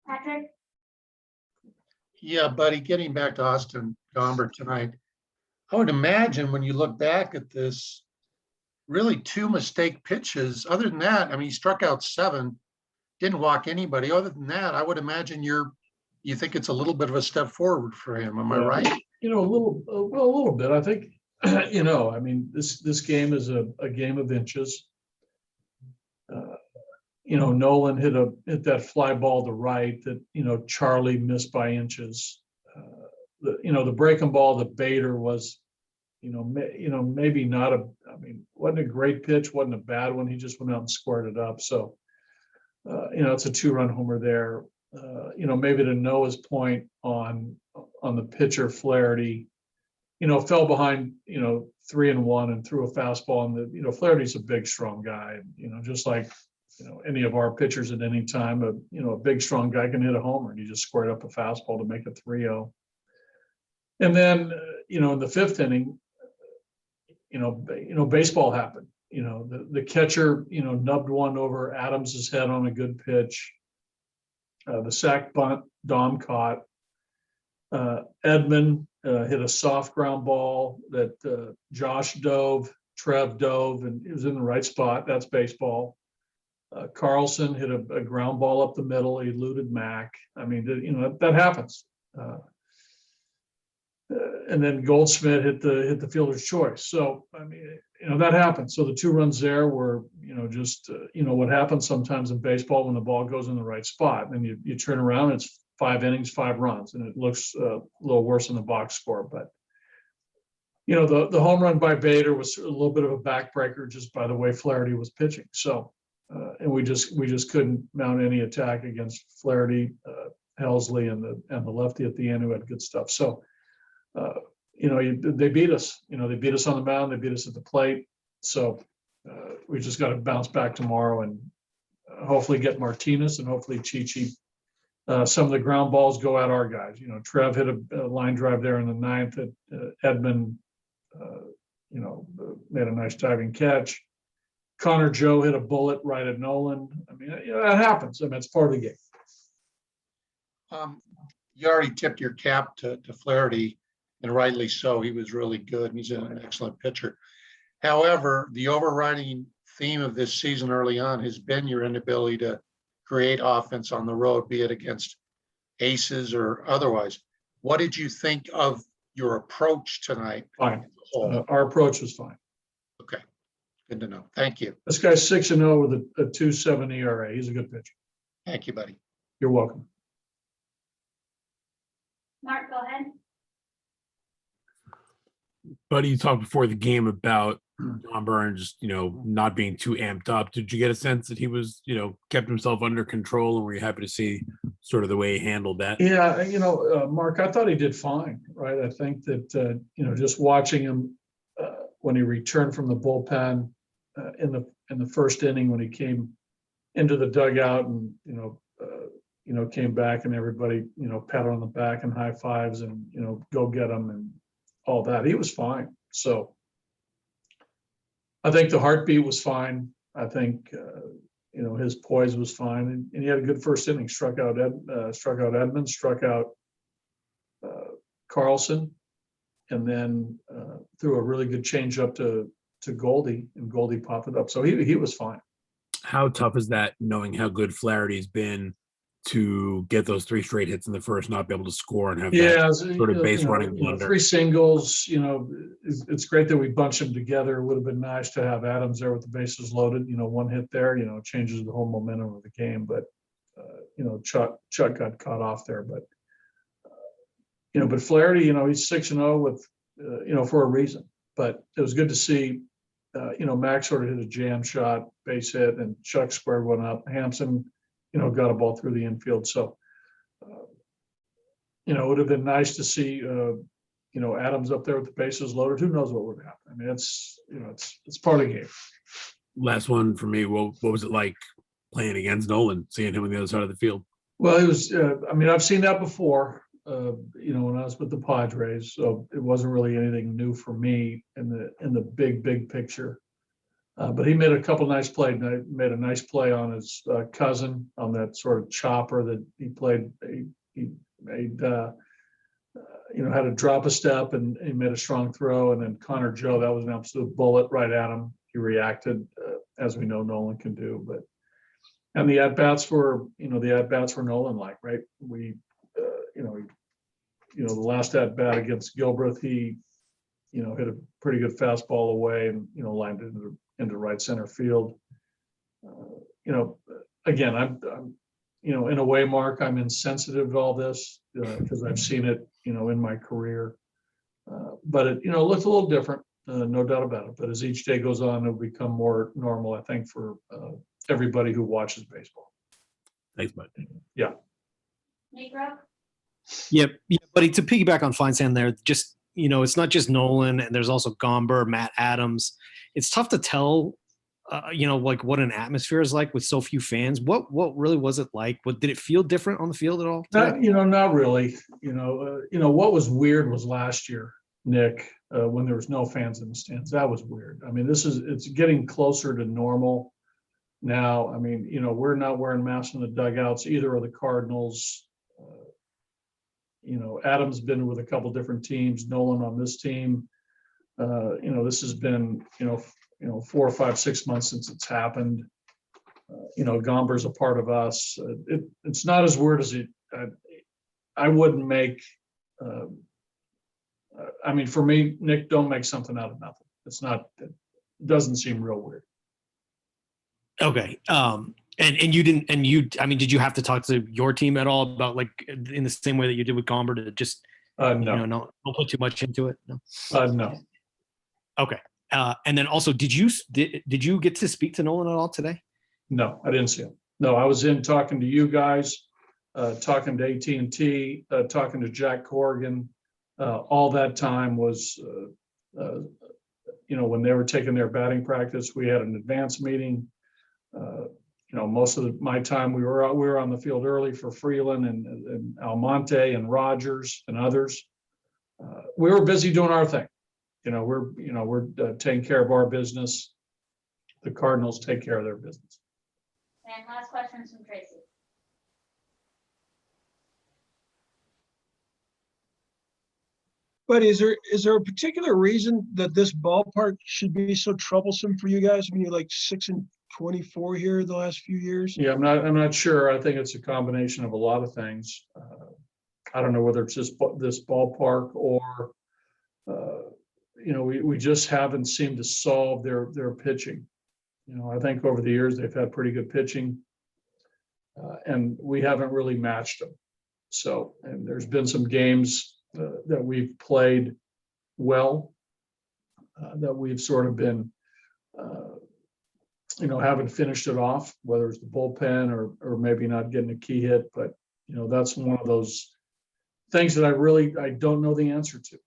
Patrick? Yeah, buddy, getting back to Austin Gomber tonight, I would imagine when you look back at this, really two mistake pitches. Other than that, I mean, he struck out 7, didn't walk anybody. Other than that, I would imagine you think it's a little bit of a step forward for him. Am I right? A little bit. I think, I mean, this game is a game of inches. Nolan hit that fly ball to right that, Charlie missed by inches. The breaking ball to Bader was, maybe not wasn't a great pitch, wasn't a bad one. He just went out and squared it up. So, it's a 2-run homer there. Maybe to Noah's point on the pitcher Flaherty, fell behind, 3-1 and threw a fastball. And Flaherty's a big, strong guy, just like, any of our pitchers at any time, a big, strong guy can hit a homer, and he just squared up a fastball to make it 3-0. And then, in the 5th inning, baseball happened. The catcher, nubbed one over Adams's head on a good pitch. The sac bunt Dom caught. Edman hit a soft ground ball that Josh dove, Trev dove, and he was in the right spot. That's baseball. Carlson hit a ground ball up the middle. He eluded Mack. I mean, that happens. And then Goldsmith hit the fielder's choice. So, I mean, that happens. So the 2 runs there were, just, what happens sometimes in baseball when the ball goes in the right spot. And you turn around, it's 5 innings, 5 runs, and it looks a little worse in the box score. But, the home run by Bader was a little bit of a backbreaker just by the way Flaherty was pitching. So, and we just couldn't mount any attack against Flaherty, Helsley, and the lefty at the end who had good stuff. So, they beat us. They beat us on the mound. They beat us at the plate. So we just got to bounce back tomorrow and hopefully get Martinez and hopefully Chichi. Some of the ground balls go at our guys. Trev hit a line drive there in the 9th. Edmund, made a nice diving catch. Connor Joe hit a bullet right at Nolan. I mean, that happens. I mean, it's part of the game. You already tipped your cap to Flaherty, and rightly so. He was really good, and he's an excellent pitcher. However, the overriding theme of this season early on has been your inability to create offense on the road, be it against aces or otherwise. What did you think of your approach tonight? Fine. Our approach was fine. Okay. Good to know. Thank you. This guy's 6-0 with a 2.7 ERA. He's a good pitcher. Thank you, buddy. You're welcome. Mark, go ahead. Buddy, you talked before the game about John Burns just, not being too amped up. Did you get a sense that he was, kept himself under control, and were you happy to see sort of the way he handled that? Yeah, Mark, I thought he did fine, right? I think that, just watching him when he returned from the bullpen in the first inning when he came into the dugout and, came back and everybody, pat on the back and high fives and, go get him and all that. He was fine. So I think the heartbeat was fine. I think, his poise was fine, and he had a good first inning. Struck out Edmonds, struck out Carlson, and then threw a really good changeup to Goldie, and Goldie popped it up. So he was fine. How tough is that, knowing how good Flaherty's been, to get those 3 straight hits in the first, not be able to score and have that sort of base running blunder? 3 singles, it's great that we bunched them together. It would have been nice to have Adams there with the bases loaded. 1 hit there, changes the whole momentum of the game. But, Chuck got caught off there. But, but Flaherty, he's 6-0 with, for a reason. But it was good to see, Max sort of hit a jam shot, base hit, and Chuck squared one up. Hampson, got a ball through the infield. So, it would have been nice to see, Adams up there with the bases loaded. Who knows what would happen? I mean, it's part of the game. Last one for me. What was it like playing against Nolan, seeing him on the other side of the field? Well, it was, I've seen that before, when I was with the Padres. So it wasn't really anything new for me in the big picture. But he made a couple nice plays. Made a nice play on his cousin on that sort of chopper that he played. He made, had to drop a step, and he made a strong throw. And then Connor Joe, that was an absolute bullet right at him. He reacted, as we know Nolan can do. And the at bats were Nolan like, right? The last at bat against Gilbreth, he hit a pretty good fastball away and lined it into right center field. Again, I'm in a way, Mark, I'm insensitive to all this because I've seen it in my career. But it looks a little different, no doubt about it. But as each day goes on, it'll become more normal, I think, for everybody who watches baseball. Thanks, bud. Yeah. Negro? Yep. Yeah, buddy, to piggyback on Feinstein there, just, it's not just Nolan, and there's also Gomber, Matt Adams. It's tough to tell, like what an atmosphere is like with so few fans. What really was it like? Did it feel different on the field at all? Not really. What was weird was last year, Nick, when there was no fans in the stands. That was weird. I mean, it's getting closer to normal now. I mean, we're not wearing masks in the dugouts, either of the Cardinals. Adam's been with a couple different teams, Nolan on this team. This has been, 4 or 5, 6 months since it's happened. Gomber's a part of us. It's not as weird as it. I wouldn't make. For me, Nick, don't make something out of nothing. It's not. It doesn't seem real weird. Okay. And you didn't. And did you have to talk to your team at all about, like, in the same way that you did with Gomber, to just No. don't put too much into it? No. No. Okay. And then also, did you get to speak to Nolan at all today? No, I didn't see him. No, I was in talking to you guys, talking to AT&T, talking to Jack Corrigan. All that time was, when they were taking their batting practice, we had an advance meeting. Most of my time we were on the field early for Freeland and Almonte and Rogers and others. We were busy doing our thing. We're taking care of our business. The Cardinals take care of their business. And last question from Tracy. But is there a particular reason that this ballpark should be so troublesome for you guys? I mean, you're like 6-24 here the last few years. Yeah, I'm not sure. I think it's a combination of a lot of things. I don't know whether it's just this ballpark or, we just haven't seemed to solve their pitching. I think over the years they've had pretty good pitching, and we haven't really matched them. So, and there's been some games that we've played well, that we've sort of been, haven't finished it off, whether it's the bullpen or maybe not getting a key hit. But, that's one of those things that I don't know the answer to.